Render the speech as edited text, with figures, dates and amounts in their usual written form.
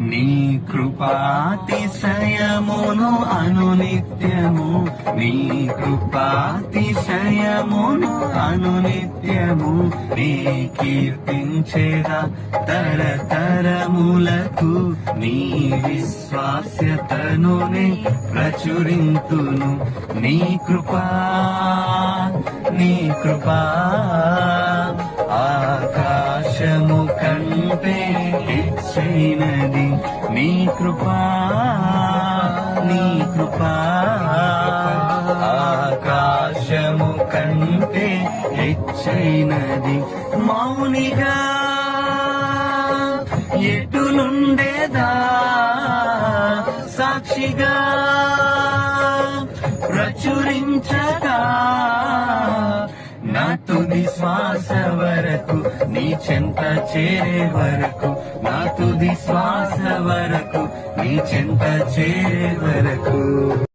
నీ కృపాతిశయమును అనునిత్యము, నీ కృపాతిశయమును అనునిత్యము, నీ కీర్తించేదా తరతరములకు, నీ విశ్వాస్యతను నే ప్రచురింతును. నీ కృపా ఆకాశము కంటే హెచ్చైనది. నీ కృపా ఆకాశము కంటే హెచ్చైనది. మౌనిగా ఎటులుండేదా, సాక్షిగా ప్రచురించగా, నా తుది శ్వాస వరకు, నీ చెంత చేరే వరకు, నా తుది శ్వాస వరకు, నీ చెంత చేరే వరకు.